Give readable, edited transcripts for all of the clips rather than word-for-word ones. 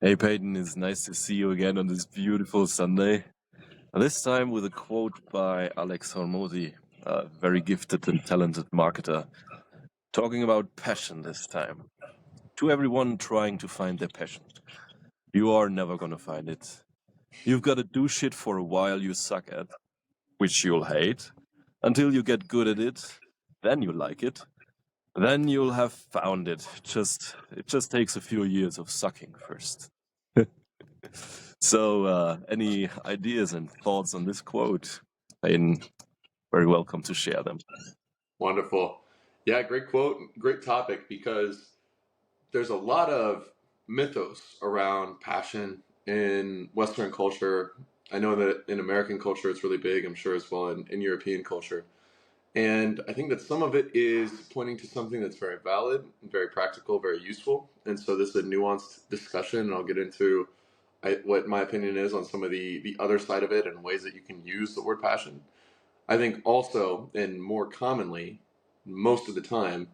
Hey Peyton, it's nice to see you again on this beautiful Sunday. This time with a quote by Alex Hormozi, a very gifted and talented marketer, talking about passion this time. To everyone trying to find their passion, you are never gonna find it. You've gotta do shit for a while you suck at, which you'll hate, until you get good at it, then you like it, then you'll have found it. It just takes a few years of sucking first. So, any ideas and thoughts on this quote? I'm very welcome to share them. Wonderful. Yeah, great quote, great topic because there's a lot of mythos around passion in Western culture. I know that in American culture it's really big, I'm sure as well in European culture. And I think that some of it is pointing to something that's very valid, very practical, very useful. And so this is a nuanced discussion, and I'll get into what my opinion is on some of the other side of it and ways that you can use the word passion. I think also, and more commonly, most of the time,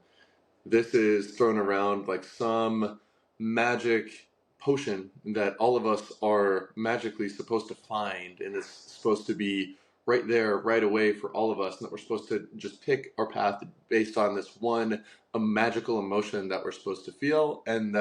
this is thrown around like some magic potion that all of us are magically supposed to find, and it's supposed to be right there, right away for all of us, and that we're supposed to just pick our path based on this one a magical emotion that we're supposed to feel, and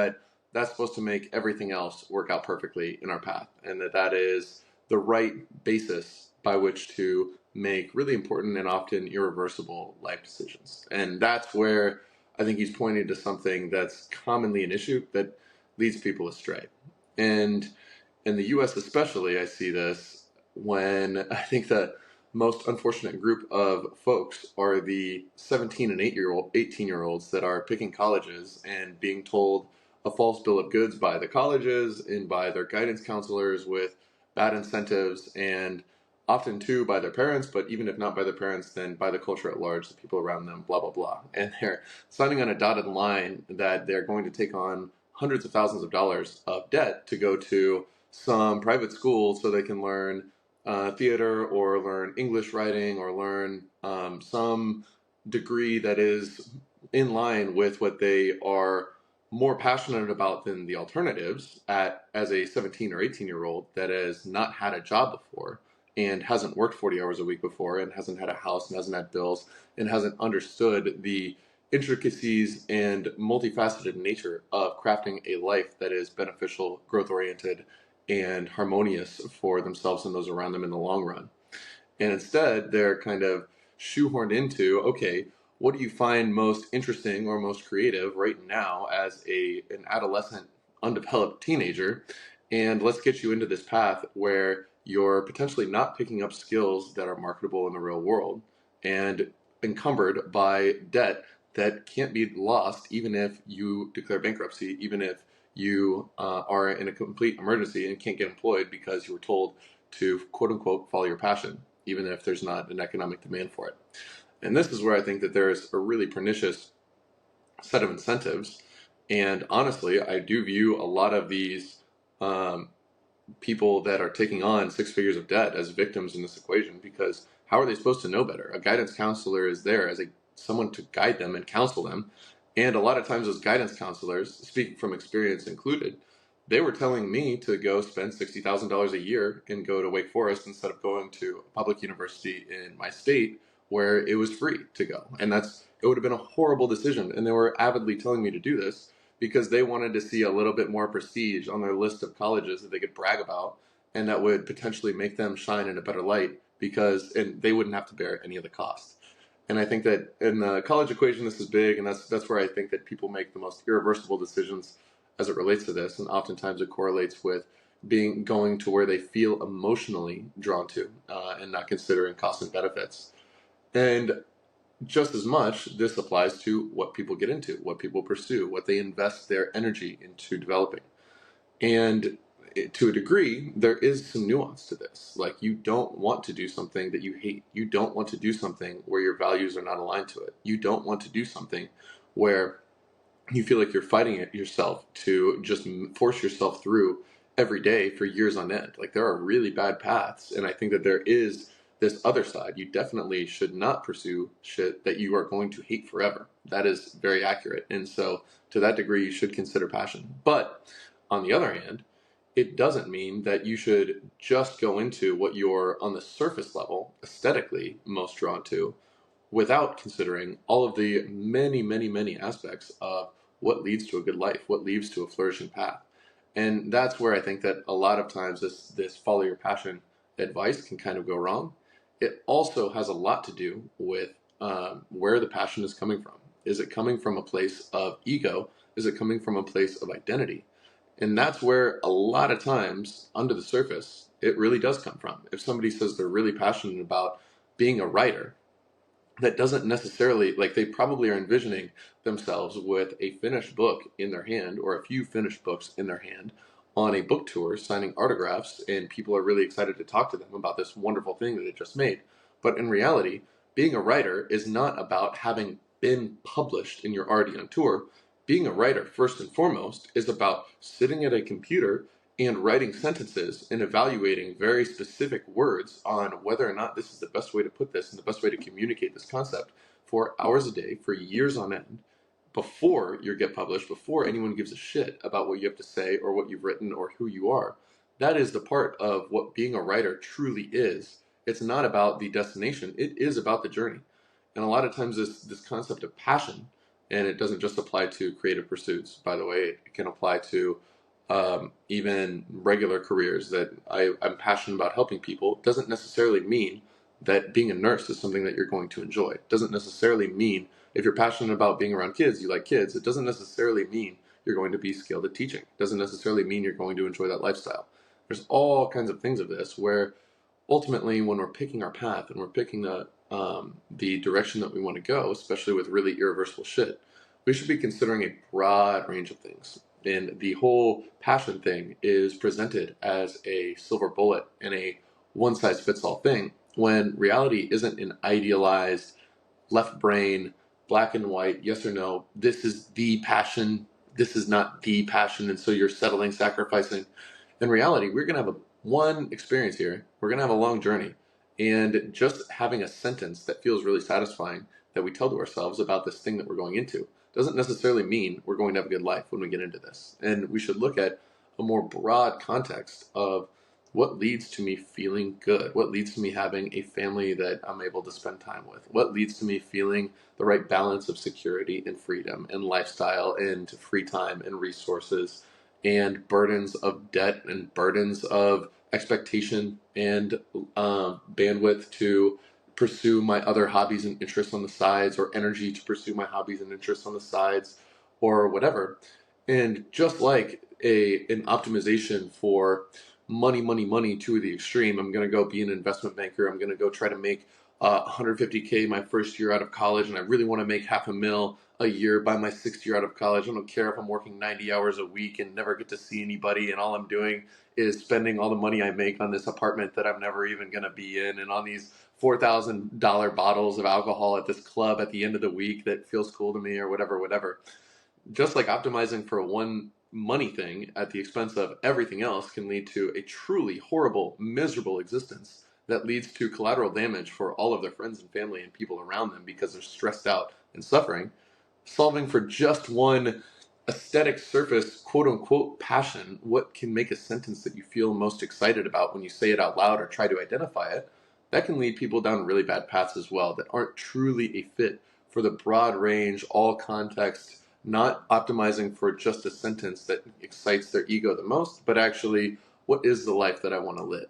that's supposed to make everything else work out perfectly in our path, and that is the right basis by which to make really important and often irreversible life decisions. And that's where I think he's pointing to something that's commonly an issue that leads people astray. And in the US especially, I see this when I think the most unfortunate group of folks are the 17 and 18-year-olds that are picking colleges and being told a false bill of goods by the colleges and by their guidance counselors with bad incentives, and often too by their parents, but even if not by their parents, then by the culture at large, the people around them, blah, blah, blah. And they're signing on a dotted line that they're going to take on hundreds of thousands of dollars of debt to go to some private school so they can learn theater or learn English writing or learn some degree that is in line with what they are more passionate about than the alternatives as a 17 or 18-year-old that has not had a job before and hasn't worked 40 hours a week before and hasn't had a house and hasn't had bills and hasn't understood the intricacies and multifaceted nature of crafting a life that is beneficial, growth oriented, and harmonious for themselves and those around them in the long run. And instead, they're kind of shoehorned into, okay, what do you find most interesting or most creative right now as an adolescent, undeveloped teenager? And let's get you into this path where you're potentially not picking up skills that are marketable in the real world and encumbered by debt that can't be lost even if you declare bankruptcy, even if you are in a complete emergency and can't get employed because you were told to quote unquote follow your passion, even if there's not an economic demand for it. And this is where I think that there's a really pernicious set of incentives. And honestly, I do view a lot of these um, people that are taking on six figures of debt as victims in this equation, because how are they supposed to know better? A guidance counselor is there as someone to guide them and counsel them. And a lot of times those guidance counselors, speaking from experience included, they were telling me to go spend $60,000 a year and go to Wake Forest instead of going to a public university in my state where it was free to go. And it would have been a horrible decision. And they were avidly telling me to do this because they wanted to see a little bit more prestige on their list of colleges that they could brag about, and that would potentially make them shine in a better light and they wouldn't have to bear any of the cost. And I think that in the college equation, this is big, and that's where I think that people make the most irreversible decisions as it relates to this. And oftentimes it correlates with going to where they feel emotionally drawn to, and not considering costs and benefits. And just as much, this applies to what people get into, what people pursue, what they invest their energy into developing. And to a degree, there is some nuance to this. Like, you don't want to do something that you hate. You don't want to do something where your values are not aligned to it. You don't want to do something where you feel like you're fighting it yourself to just force yourself through every day for years on end. Like, there are really bad paths. And I think that there is this other side. You definitely should not pursue shit that you are going to hate forever. That is very accurate. And so to that degree, you should consider passion. But on the other hand, it doesn't mean that you should just go into what you're on the surface level aesthetically most drawn to without considering all of the many, many, many aspects of what leads to a good life, what leads to a flourishing path. And that's where I think that a lot of times this follow your passion advice can kind of go wrong. It also has a lot to do with where the passion is coming from. Is it coming from a place of ego? Is it coming from a place of identity? And that's where a lot of times, under the surface, it really does come from. If somebody says they're really passionate about being a writer, that doesn't necessarily, like, they probably are envisioning themselves with a finished book in their hand or a few finished books in their hand on a book tour signing autographs, and people are really excited to talk to them about this wonderful thing that they just made. But in reality, being a writer is not about having been published and you're already on tour. Being a writer, first and foremost, is about sitting at a computer and writing sentences and evaluating very specific words on whether or not this is the best way to put this and the best way to communicate this concept for hours a day for years on end before you get published, before anyone gives a shit about what you have to say or what you've written or who you are. That is the part of what being a writer truly is. It's not about the destination, it is about the journey. And a lot of times this concept of passion, and it doesn't just apply to creative pursuits, by the way, it can apply to even regular careers that I'm passionate about helping people, doesn't necessarily mean that being a nurse is something that you're going to enjoy. It doesn't necessarily mean if you're passionate about being around kids, you like kids. It doesn't necessarily mean you're going to be skilled at teaching. It doesn't necessarily mean you're going to enjoy that lifestyle. There's all kinds of things of this where ultimately when we're picking our path and we're picking the direction that we want to go, especially with really irreversible shit, we should be considering a broad range of things. And the whole passion thing is presented as a silver bullet and a one size fits all thing, when reality isn't an idealized left brain, black and white, yes or no, this is the passion, this is not the passion, and so you're settling, sacrificing. In reality, we're going to have one experience here. We're going to have a long journey. And just having a sentence that feels really satisfying that we tell to ourselves about this thing that we're going into doesn't necessarily mean we're going to have a good life when we get into this. And we should look at a more broad context of what leads to me feeling good, what leads to me having a family that I'm able to spend time with, what leads to me feeling the right balance of security and freedom and lifestyle and free time and resources and burdens of debt and burdens of expectation and bandwidth to pursue my other hobbies and interests on the sides, or energy to pursue my hobbies and interests on the sides, or whatever. And just like an optimization for money, money, money to the extreme, I'm going to go be an investment banker. I'm going to go try to make 150K my first year out of college, and I really want to make $500,000 a year by my sixth year out of college. I don't care if I'm working 90 hours a week and never get to see anybody, and all I'm doing is spending all the money I make on this apartment that I'm never even going to be in, and on these $4,000 bottles of alcohol at this club at the end of the week that feels cool to me, or whatever, whatever. Just like optimizing for one money thing at the expense of everything else can lead to a truly horrible, miserable existence that leads to collateral damage for all of their friends and family and people around them because they're stressed out and suffering. Solving for just one aesthetic surface, quote unquote, passion, what can make a sentence that you feel most excited about when you say it out loud or try to identify it, that can lead people down really bad paths as well that aren't truly a fit for the broad range, all context, not optimizing for just a sentence that excites their ego the most, but actually, what is the life that I want to live?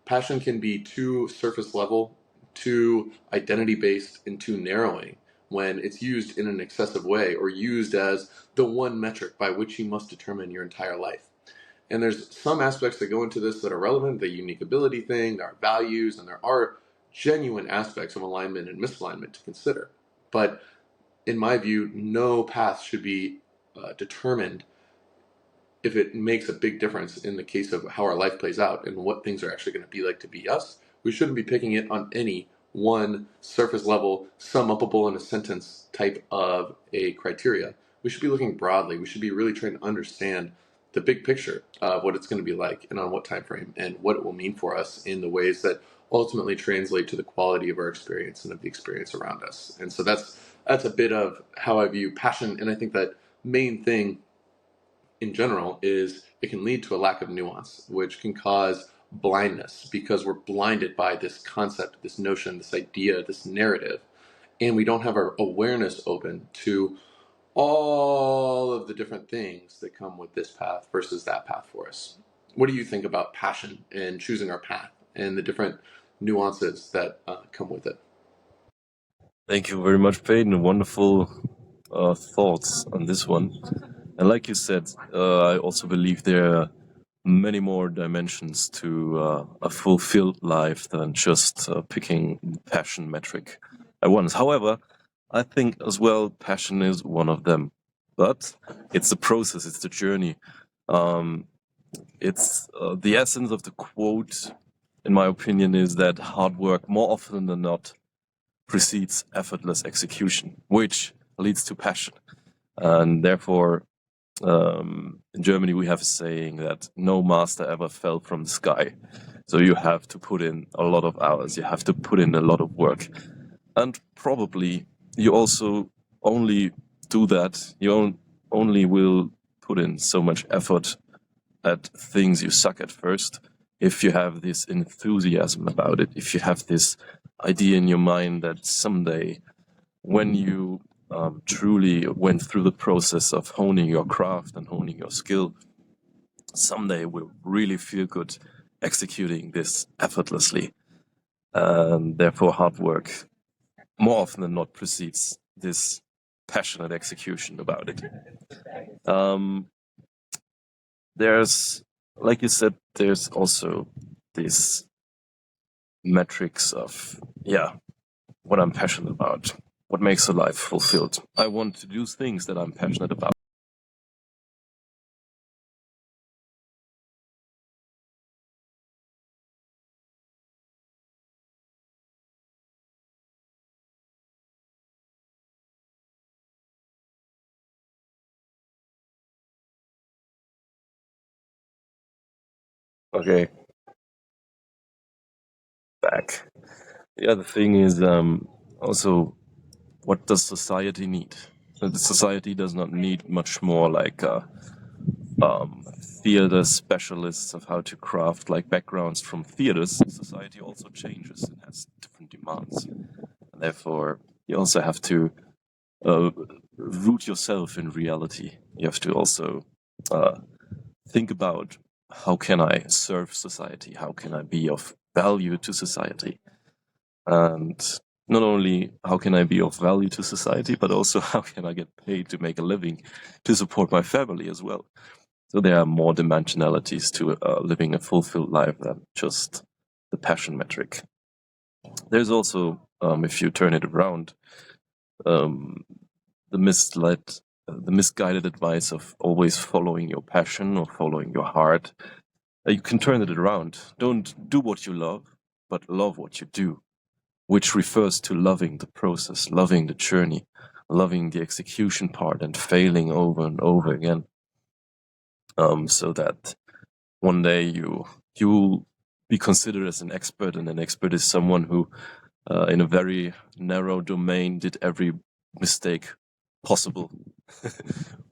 Passion can be too surface level, too identity based, and too narrowing when it's used in an excessive way or used as the one metric by which you must determine your entire life. And there's some aspects that go into this that are relevant, the unique ability thing, there are values, and there are genuine aspects of alignment and misalignment to consider. But in my view, no path should be determined if it makes a big difference in the case of how our life plays out and what things are actually going to be like to be us. We shouldn't be picking it on any one surface level, sum upable in a sentence type of a criteria. We should be looking broadly. We should be really trying to understand the big picture of what it's going to be like and on what time frame and what it will mean for us in the ways that ultimately translate to the quality of our experience and of the experience around us. And so that's a bit of how I view passion. And I think that main thing in general is it can lead to a lack of nuance, which can cause blindness because we're blinded by this concept, this notion, this idea, this narrative, and we don't have our awareness open to all of the different things that come with this path versus that path for us. What do you think about passion and choosing our path and the different nuances that come with it? Thank you very much, Peyton. Wonderful thoughts on this one. And like you said, I also believe there are many more dimensions to a fulfilled life than just picking passion metric at once. However, I think as well passion is one of them. But it's the process, it's the journey. It's the essence of the quote, in my opinion, is that hard work more often than not precedes effortless execution, which leads to passion. And therefore, in Germany, we have a saying that no master ever fell from the sky. So you have to put in a lot of hours, you have to put in a lot of work. And probably you also only do that, you only will put in so much effort at things you suck at first if you have this enthusiasm about it, if you have this idea in your mind that someday when you truly went through the process of honing your craft and honing your skill, someday will really feel good executing this effortlessly. And therefore hard work more often than not precedes this passionate execution about it. There's, like you said, there's also these metrics of, what I'm passionate about, what makes a life fulfilled. I want to do things that I'm passionate about. Okay, back. The other thing is also, what does society need? The society does not need much more like theater specialists of how to craft like backgrounds from theaters. Society also changes and has different demands. And therefore, you also have to root yourself in reality. You have to also think about, how can I serve society? How can I be of value to society? And not only how can I be of value to society, but also how can I get paid to make a living to support my family as well. So there are more dimensionalities to living a fulfilled life than just the passion metric. There's also, if you turn it around, the misguided advice of always following your passion or following your heart. You can turn it around. Don't do what you love, but love what you do, which refers to loving the process, loving the journey, loving the execution part and failing over and over again. So that one day you'll be considered as an expert, and an expert is someone who in a very narrow domain did every mistake possible,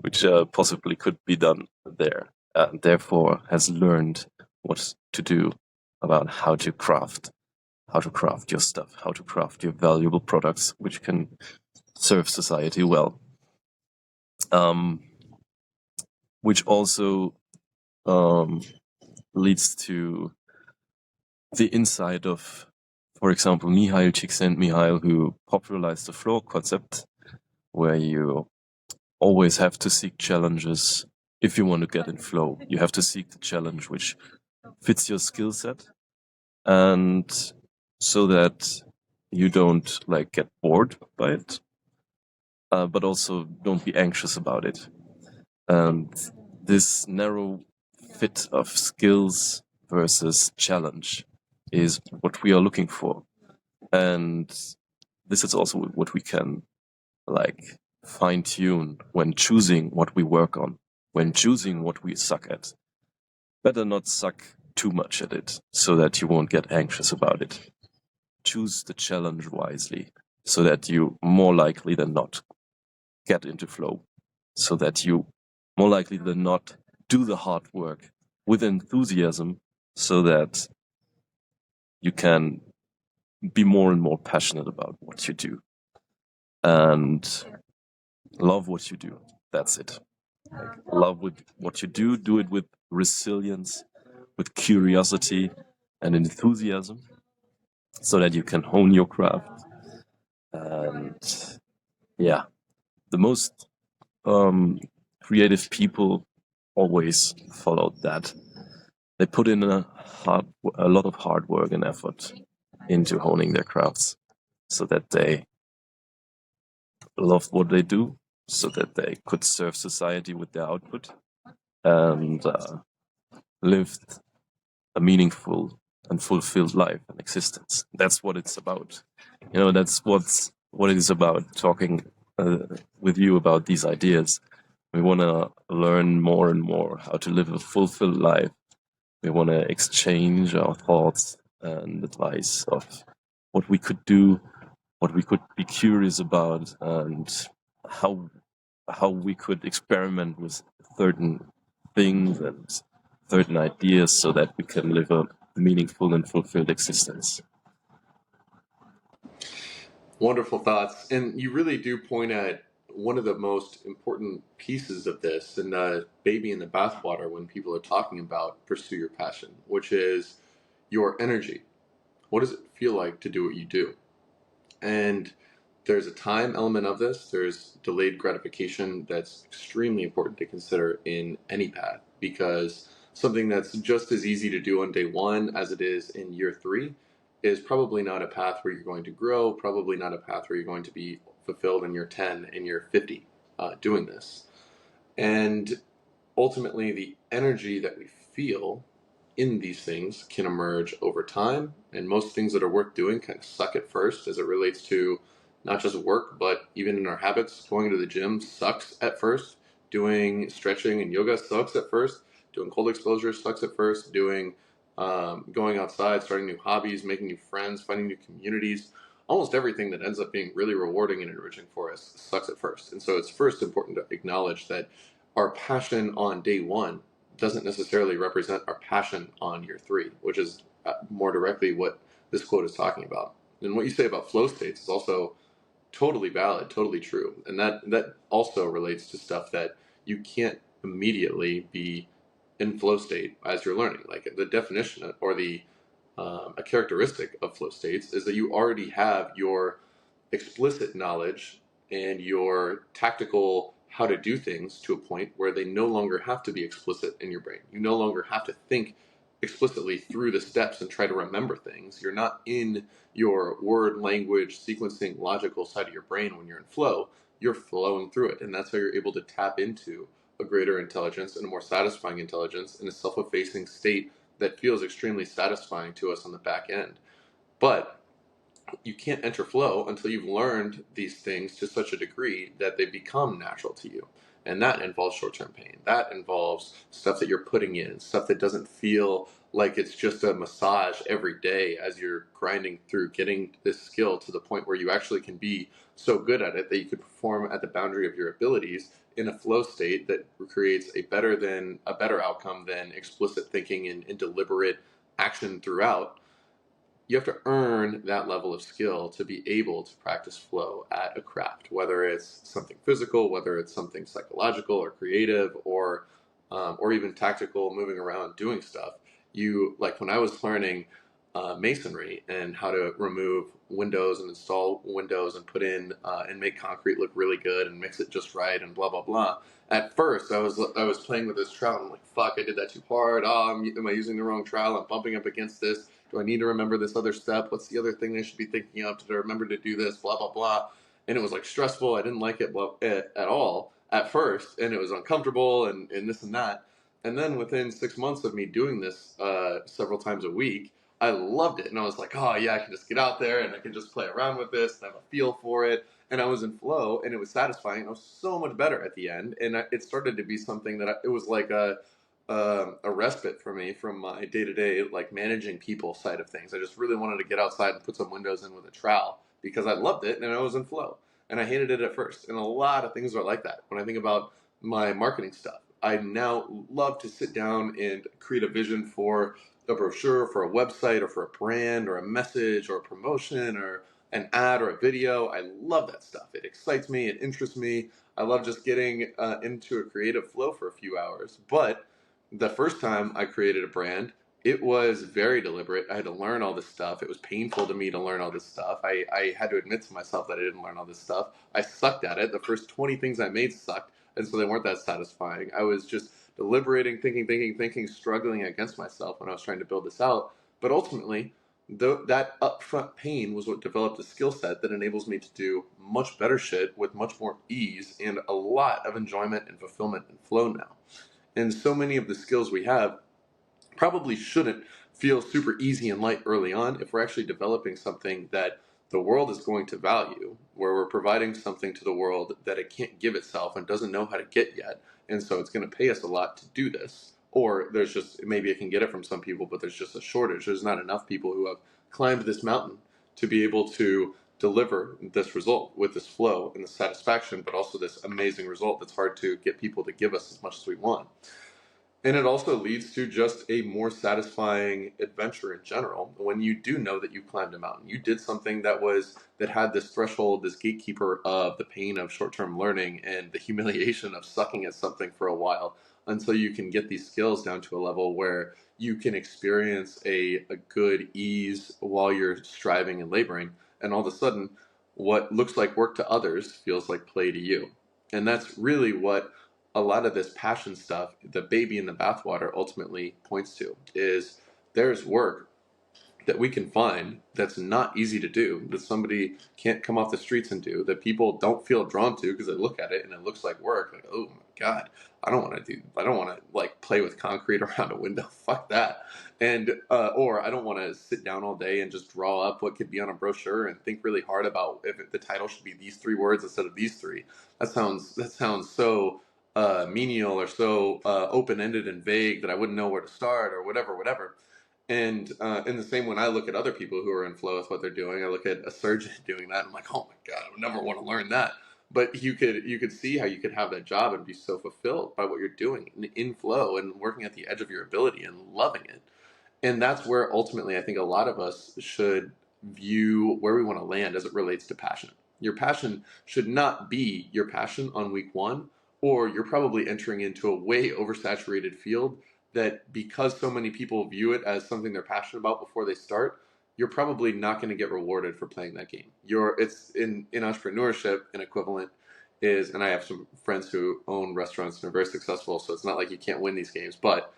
which possibly could be done there, and therefore has learned what to do about how to craft your stuff, how to craft your valuable products, which can serve society well. Which also leads to the insight of, for example, Mihail Csikszentmihalyi, who popularized the flow concept, where you always have to seek challenges. If you want to get in flow, you have to seek the challenge which fits your skill set, and so that you don't like get bored by it, but also don't be anxious about it. And this narrow fit of skills versus challenge is what we are looking for. And this is also what we can like fine tune when choosing what we work on, when choosing what we suck at. Better not suck too much at it so that you won't get anxious about it. Choose the challenge wisely so that you more likely than not get into flow, so that you more likely than not, do the hard work with enthusiasm so that you can be more and more passionate about what you do and love what you do. That's it. Love with what you do it with resilience, with curiosity and enthusiasm so that you can hone your craft. And yeah, the most creative people always followed that. They put in a lot of hard work and effort into honing their crafts so that they loved what they do, so that they could serve society with their output and lived a meaningful and fulfilled life and existence. That's what it's about. That's what it is about talking with you about these ideas. We want to learn more and more how to live a fulfilled life. We want to exchange our thoughts and advice of what we could do, what we could be curious about, and how we could experiment with certain things and certain ideas so that we can live a meaningful and fulfilled existence. Wonderful thoughts. And you really do point at one of the most important pieces of this and the baby in the bathwater when people are talking about pursue your passion, which is your energy. What does it feel like to do what you do? And there's a time element of this. There's delayed gratification that's extremely important to consider in any path, because something that's just as easy to do on day one as it is in year three is probably not a path where you're going to grow, probably not a path where you're going to be fulfilled in year 10 and year 50 doing this. And ultimately, the energy that we feel in these things can emerge over time. And most things that are worth doing kind of suck at first as it relates to not just work, but even in our habits. Going to the gym sucks at first. Doing stretching and yoga sucks at first. Doing cold exposure sucks at first. Going outside, starting new hobbies, making new friends, finding new communities. Almost everything that ends up being really rewarding and enriching for us sucks at first. And so it's first important to acknowledge that our passion on day one doesn't necessarily represent our passion on year three, which is more directly what this quote is talking about. And what you say about flow states is also totally valid, totally true. And that also relates to stuff that you can't immediately be in flow state as you're learning. Like the definition or the a characteristic of flow states is that you already have your explicit knowledge and your tactical how to do things to a point where they no longer have to be explicit in your brain. You no longer have to think explicitly through the steps and try to remember things. You're not in your word, language, sequencing, logical side of your brain when you're in flow. You're flowing through it. And that's how you're able to tap into a greater intelligence and a more satisfying intelligence in a self-effacing state that feels extremely satisfying to us on the back end. But you can't enter flow until you've learned these things to such a degree that they become natural to you. And that involves short-term pain. That involves stuff that you're putting in, stuff that doesn't feel like it's just a massage every day as you're grinding through getting this skill to the point where you actually can be so good at it that you can perform at the boundary of your abilities in a flow state that creates a better outcome than explicit thinking and deliberate action throughout. You have to earn that level of skill to be able to practice flow at a craft, whether it's something physical, whether it's something psychological or creative, or even tactical, moving around doing stuff. You like when I was learning masonry and how to remove windows and install windows and put in and make concrete look really good and mix it just right and blah blah blah. At first, I was playing with this trowel. And I'm like, fuck, I did that too hard. Oh, am I using the wrong trowel? I'm bumping up against this. Do I need to remember this other step? What's the other thing I should be thinking of? Did I remember to do this? Blah blah blah. And it was like stressful. I didn't like it at all at first, and it was uncomfortable and this and that. And then within 6 months of me doing this several times a week, I loved it, and I was like, oh yeah, I can just get out there and I can just play around with this and have a feel for it. And I was in flow, and it was satisfying. And I was so much better at the end, and it started to be something that it was like a respite for me from my day to day like managing people side of things. I just really wanted to get outside and put some windows in with a trowel because I loved it and I was in flow. And I hated it at first. And a lot of things are like that. When I think about my marketing stuff, I now love to sit down and create a vision for a brochure, for a website, or for a brand, or a message, or a promotion, or an ad, or a video. I love that stuff. It excites me. It interests me. I love just getting into a creative flow for a few hours. But the first time I created a brand, it was very deliberate. I had to learn all this stuff. It was painful to me to learn all this stuff. I had to admit to myself that I didn't learn all this stuff. I sucked at it. The first 20 things I made sucked, and so they weren't that satisfying. I was just deliberating, thinking, struggling against myself when I was trying to build this out. But ultimately, that upfront pain was what developed a skill set that enables me to do much better shit with much more ease and a lot of enjoyment and fulfillment and flow now. And so many of the skills we have probably shouldn't feel super easy and light early on if we're actually developing something that the world is going to value, where we're providing something to the world that it can't give itself and doesn't know how to get yet. And so it's going to pay us a lot to do this. Or there's just, maybe it can get it from some people, but there's just a shortage. There's not enough people who have climbed this mountain to be able to deliver this result with this flow and the satisfaction, but also this amazing result that's hard to get people to give us as much as we want. And it also leads to just a more satisfying adventure in general. When you do know that you climbed a mountain, you did something that had this threshold, this gatekeeper of the pain of short-term learning and the humiliation of sucking at something for a while until you can get these skills down to a level where you can experience a good ease while you're striving and laboring. And all of a sudden, what looks like work to others feels like play to you. And that's really what a lot of this passion stuff, the baby in the bathwater, ultimately points to is there's work that we can find that's not easy to do, that somebody can't come off the streets and do, that people don't feel drawn to because they look at it and it looks like work. Like, oh my God, I don't want to like play with concrete around a window. Fuck that. And, or I don't want to sit down all day and just draw up what could be on a brochure and think really hard about if the title should be these 3 words instead of these 3. That sounds so menial or so open-ended and vague that I wouldn't know where to start or whatever. And in the same, when I look at other people who are in flow with what they're doing, I look at a surgeon doing that. I'm like, oh my God, I would never want to learn that. But you could see how you could have that job and be so fulfilled by what you're doing in flow and working at the edge of your ability and loving it. And that's where ultimately I think a lot of us should view where we want to land as it relates to passion. Your passion should not be your passion on week 1, or you're probably entering into a way oversaturated field that because so many people view it as something they're passionate about before they start, you're probably not going to get rewarded for playing that game. It's in entrepreneurship, an equivalent is, and I have some friends who own restaurants and are very successful, so it's not like you can't win these games, but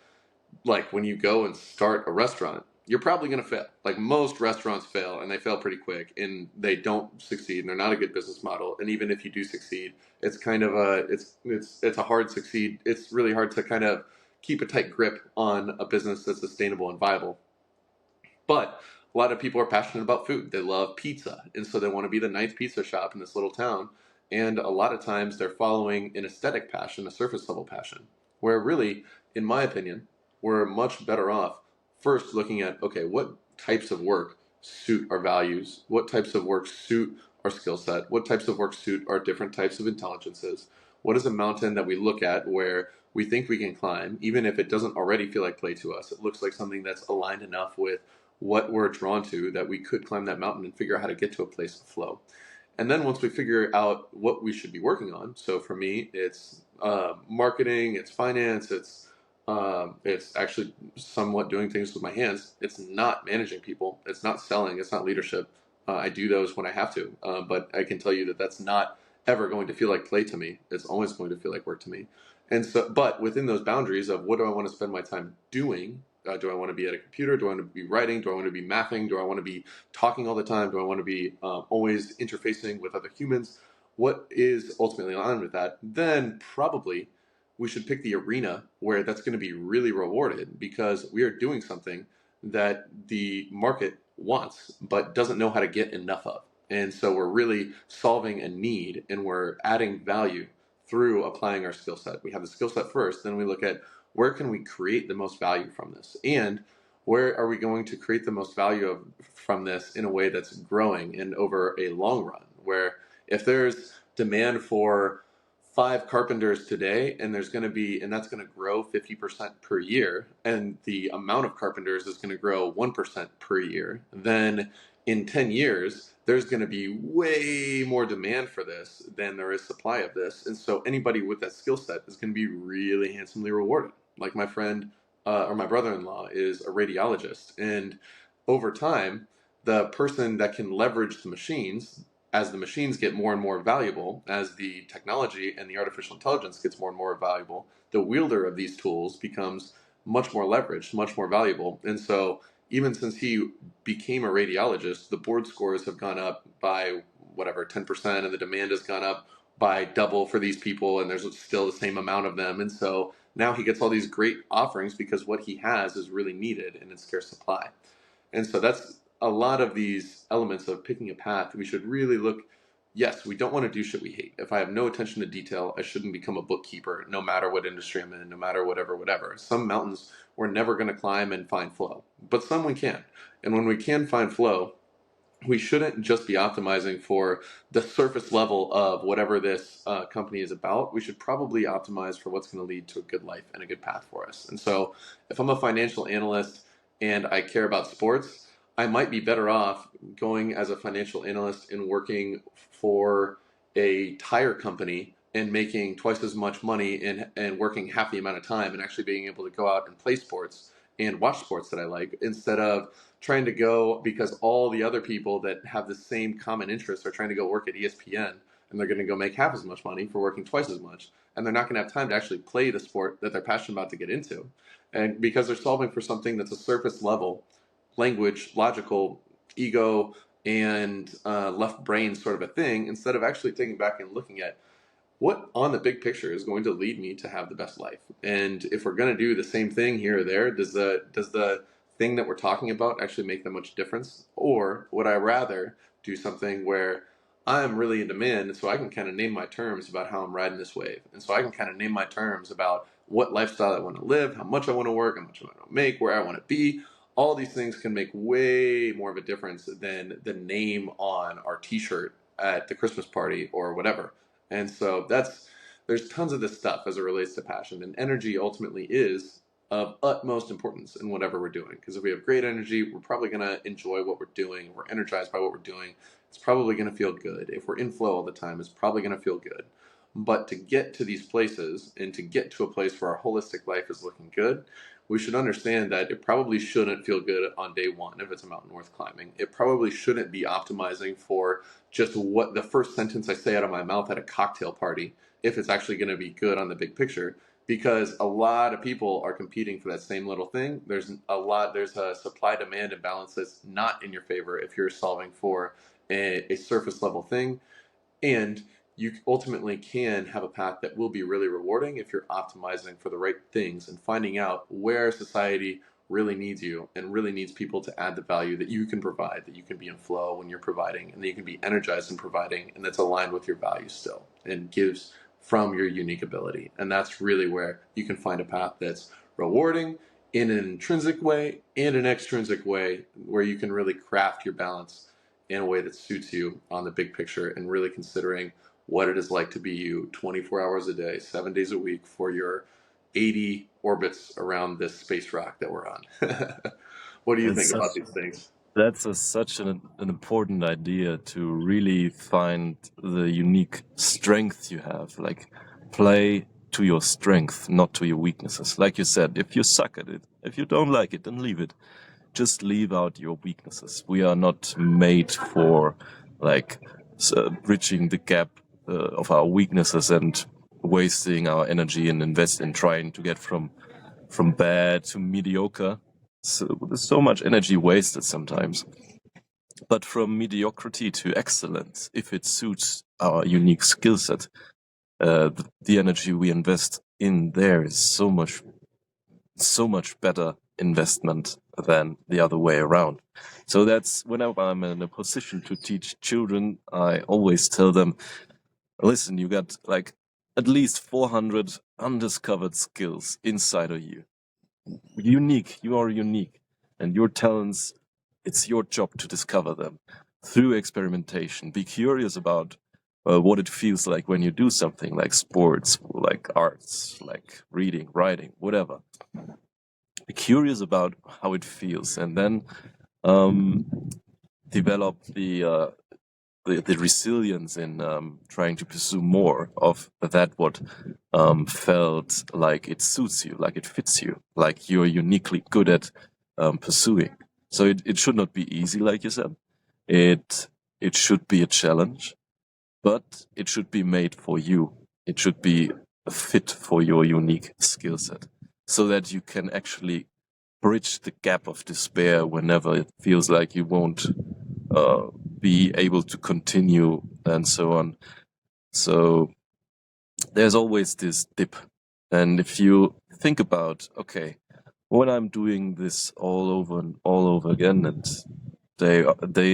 like when you go and start a restaurant, you're probably going to fail. Like most restaurants fail, and they fail pretty quick, and they don't succeed, and they're not a good business model. And even if you do succeed, it's kind of it's a hard succeed. It's really hard to kind of keep a tight grip on a business that's sustainable and viable. But a lot of people are passionate about food. They love pizza, and so they want to be the ninth pizza shop in this little town. And a lot of times they're following an aesthetic passion, a surface level passion, where really, in my opinion, we're much better off first looking at, okay, what types of work suit our values? What types of work suit our skill set? What types of work suit our different types of intelligences? What is a mountain that we look at where we think we can climb, even if it doesn't already feel like play to us? It looks like something that's aligned enough with what we're drawn to that we could climb that mountain and figure out how to get to a place of flow. And then once we figure out what we should be working on, so for me, it's marketing, it's finance, it's actually somewhat doing things with my hands. It's not managing people. It's not selling. It's not leadership. I do those when I have to, but I can tell you that that's not ever going to feel like play to me. It's always going to feel like work to me. And so, but within those boundaries of what do I want to spend my time doing? Do I want to be at a computer? Do I want to be writing? Do I want to be mathing? Do I want to be talking all the time? Do I want to be always interfacing with other humans? What is ultimately aligned with that? Then probably we should pick the arena where that's going to be really rewarded, because we are doing something that the market wants but doesn't know how to get enough of. And so we're really solving a need, and we're adding value through applying our skill set. We have the skill set first, then we look at where can we create the most value from this, and where are we going to create the most value from this in a way that's growing and over a long run, where if there's demand for 5 carpenters today, and that's going to grow 50% per year, and the amount of carpenters is going to grow 1% per year, then in 10 years there's going to be way more demand for this than there is supply of this. And so anybody with that skill set is going to be really handsomely rewarded. Like my friend, or my brother-in-law is a radiologist, and over time the person that can leverage the machines, as the machines get more and more valuable, as the technology and the artificial intelligence gets more and more valuable, the wielder of these tools becomes much more leveraged, much more valuable. And so even since he became a radiologist, the board scores have gone up by whatever, 10%, and the demand has gone up by double for these people, and there's still the same amount of them. And so now he gets all these great offerings because what he has is really needed and in scarce supply. And so that's a lot of these elements of picking a path. We should really look. Yes, we don't want to do shit we hate. If I have no attention to detail, I shouldn't become a bookkeeper, no matter what industry I'm in, no matter whatever. Some mountains we're never going to climb and find flow, but some we can. And when we can find flow, we shouldn't just be optimizing for the surface level of whatever this company is about. We should probably optimize for what's going to lead to a good life and a good path for us. And so if I'm a financial analyst and I care about sports, I might be better off going as a financial analyst and working for a tire company and making twice as much money and working half the amount of time and actually being able to go out and play sports and watch sports that I like, instead of trying to go because all the other people that have the same common interests are trying to go work at ESPN, and they're going to go make half as much money for working twice as much, and they're not going to have time to actually play the sport that they're passionate about to get into. And because they're solving for something that's a surface level, language, logical, ego, and left brain sort of a thing, instead of actually taking back and looking at what on the big picture is going to lead me to have the best life. And if we're going to do the same thing here or there, does the thing that we're talking about actually make that much difference? Or would I rather do something where I'm really in demand, so I can kind of name my terms about how I'm riding this wave, and so I can kind of name my terms about what lifestyle I want to live, how much I want to work, how much I want to make, where I want to be. All these things can make way more of a difference than the name on our t-shirt at the Christmas party or whatever. And so there's tons of this stuff as it relates to passion, and energy ultimately is of utmost importance in whatever we're doing. Because if we have great energy, we're probably going to enjoy what we're doing. We're energized by what we're doing. It's probably going to feel good. If we're in flow all the time, it's probably going to feel good. But to get to these places and to get to a place where our holistic life is looking good, we should understand that it probably shouldn't feel good on day one if it's a mountain worth climbing. It probably shouldn't be optimizing for just what the first sentence I say out of my mouth at a cocktail party, if it's actually going to be good on the big picture, because a lot of people are competing for that same little thing. There's a supply demand imbalance that's not in your favor if you're solving for a surface level thing. And you ultimately can have a path that will be really rewarding if you're optimizing for the right things and finding out where society really needs you and really needs people to add the value that you can provide, that you can be in flow when you're providing, and that you can be energized in providing, and that's aligned with your values still and gives from your unique ability. And that's really where you can find a path that's rewarding in an intrinsic way and an extrinsic way, where you can really craft your balance in a way that suits you on the big picture, and really considering what it is like to be you 24 hours a day, 7 days a week for your 80 orbits around this space rock that we're on. What do you think about these things? That's such an important idea, to really find the unique strength you have. Like, play to your strength, not to your weaknesses. Like you said, if you suck at it, if you don't like it, then leave it. Just leave out your weaknesses. We are not made for like bridging the gap of our weaknesses and wasting our energy and invest in trying to get from bad to mediocre. So there's so much energy wasted sometimes. But from mediocrity to excellence, if it suits our unique skill set, the energy we invest in there is so much better investment than the other way around. So that's whenever I'm in a position to teach children, I always tell them, listen, you got like at least 400 undiscovered skills inside of you. Unique, you are unique, and your talents, it's your job to discover them through experimentation. Be curious about what it feels like when you do something like sports, like arts, like reading, writing, whatever. Be curious about how it feels, and then develop the resilience in trying to pursue more of that what felt like it suits you, like it fits you, like you're uniquely good at pursuing. So it should not be easy, like you said. It should be a challenge, but it should be made for you. It should be a fit for your unique skill set, so that you can actually bridge the gap of despair whenever it feels like you won't be able to continue and so on. So there's always this dip. And if you think about, okay, when I'm doing this all over and all over again and day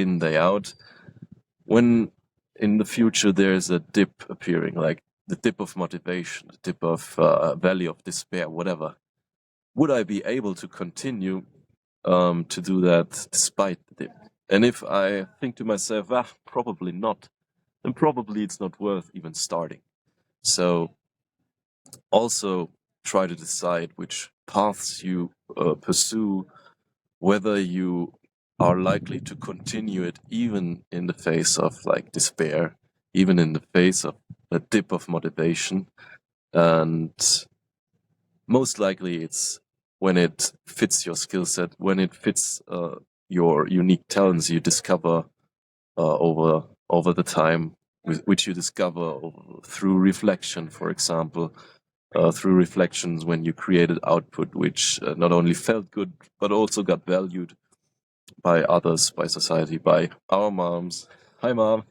in, day out, when in the future there's a dip appearing, like the dip of motivation, the dip of valley of despair, whatever, would I be able to continue to do that despite the dip? And if I think to myself, probably not, then probably it's not worth even starting. So also try to decide which paths you pursue, whether you are likely to continue it even in the face of like despair, even in the face of a dip of motivation. And most likely it's when it fits your skill set, when it fits your unique talents you discover over the time, which you discover through reflection, for example, through reflections when you created output which not only felt good but also got valued by others, by society, by our moms. Hi, mom.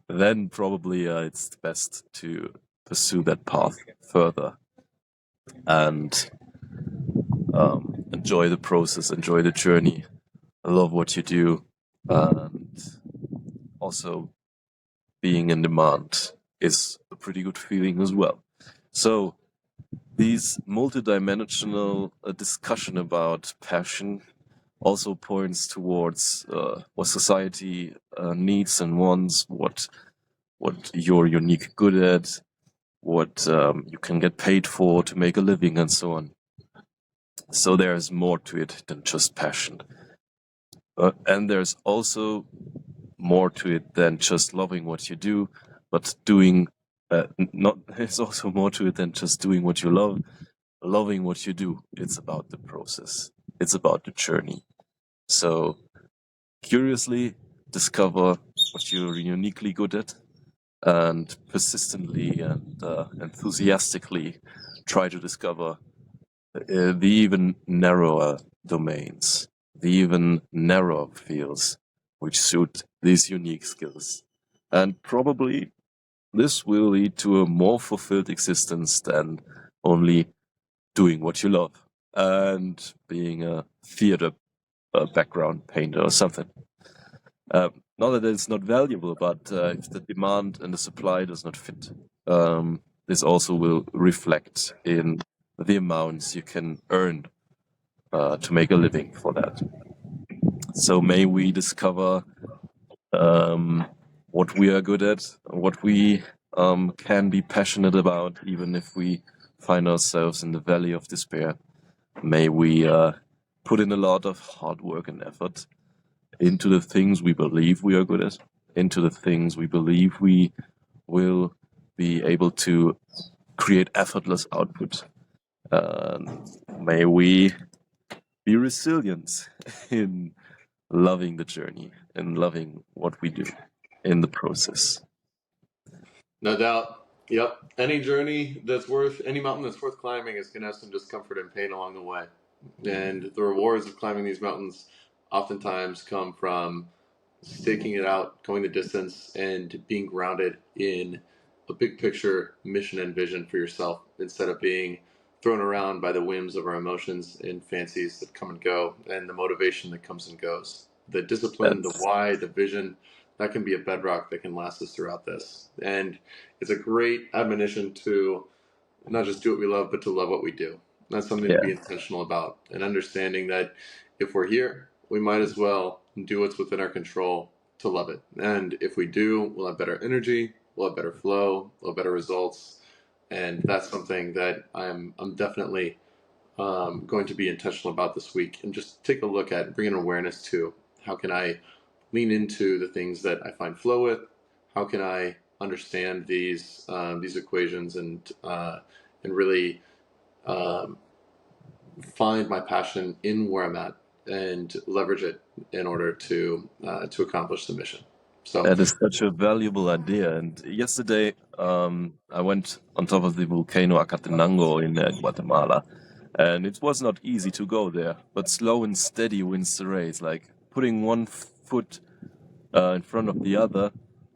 Then probably it's best to pursue that path further and enjoy the process, enjoy the journey, love what you do, and also being in demand is a pretty good feeling as well. So these multidimensional discussion about passion also points towards what society needs and wants, what you're unique good at, what you can get paid for to make a living, and so on. So there's more to it than just passion. And there's also more to it than just loving what you do, but doing not. There's also more to it than just doing what you love, loving what you do. It's about the process. It's about the journey. So curiously discover what you're uniquely good at, and persistently and enthusiastically try to discover the even narrower domains, the even narrower fields which suit these unique skills. And probably this will lead to a more fulfilled existence than only doing what you love and being a theater background painter or something. Not that it's not valuable, but if the demand and the supply does not fit, this also will reflect in the amounts you can earn to make a living for that. So may we discover what we are good at, what we can be passionate about, even if we find ourselves in the valley of despair. May we put in a lot of hard work and effort into the things we believe we are good at, into the things we believe we will be able to create effortless output. May we be resilient in loving the journey and loving what we do in the process. No doubt. Yep. Any mountain that's worth climbing is going to have some discomfort and pain along the way. And the rewards of climbing these mountains oftentimes come from staking it out, going the distance, and being grounded in a big picture mission and vision for yourself instead of being thrown around by the whims of our emotions and fancies that come and go and the motivation that comes and goes. The discipline, the why, the vision, that can be a bedrock that can last us throughout this. And it's a great admonition to not just do what we love, but to love what we do. That's something to be intentional about, and understanding that if we're here, we might as well do what's within our control to love it. And if we do, we'll have better energy, we'll have better flow, we'll have better results. And that's something that I'm definitely going to be intentional about this week, and just take a look at, bring an awareness to how can I lean into the things that I find flow with. How can I understand these equations and really um, find my passion in where I'm at and leverage it in order to accomplish the mission. So That is such a valuable idea. And yesterday, I went on top of the volcano Acatenango in Guatemala, and it was not easy to go there. But slow and steady wins the race. Like putting one foot in front of the other,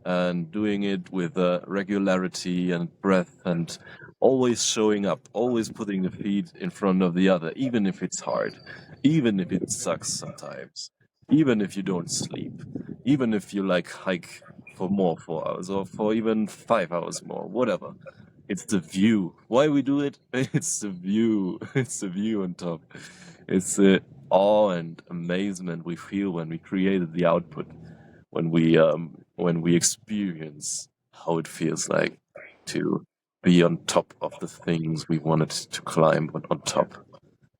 and doing it with regularity and breath, and always showing up, always putting the feet in front of the other, even if it's hard, even if it sucks sometimes, even if you don't sleep, even if you like hike for more 4 hours or for even 5 hours more, whatever. It's the view. Why we do it? It's the view. It's the view on top. It's the awe and amazement we feel when we created the output, when we experience how it feels like to be on top of the things we wanted to climb on top.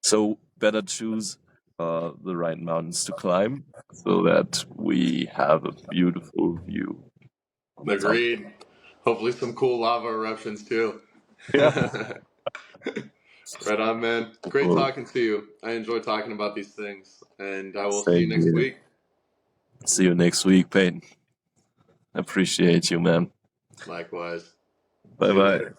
So better choose the right mountains to climb so that we have a beautiful view. agreed. Hopefully some cool lava eruptions too. Yeah. Right on, man. Great Well, talking to you. I enjoy talking about these things, and I will see you same next here. week. See you next week, Peyton. Appreciate you, man. Likewise. Bye See you bye. later.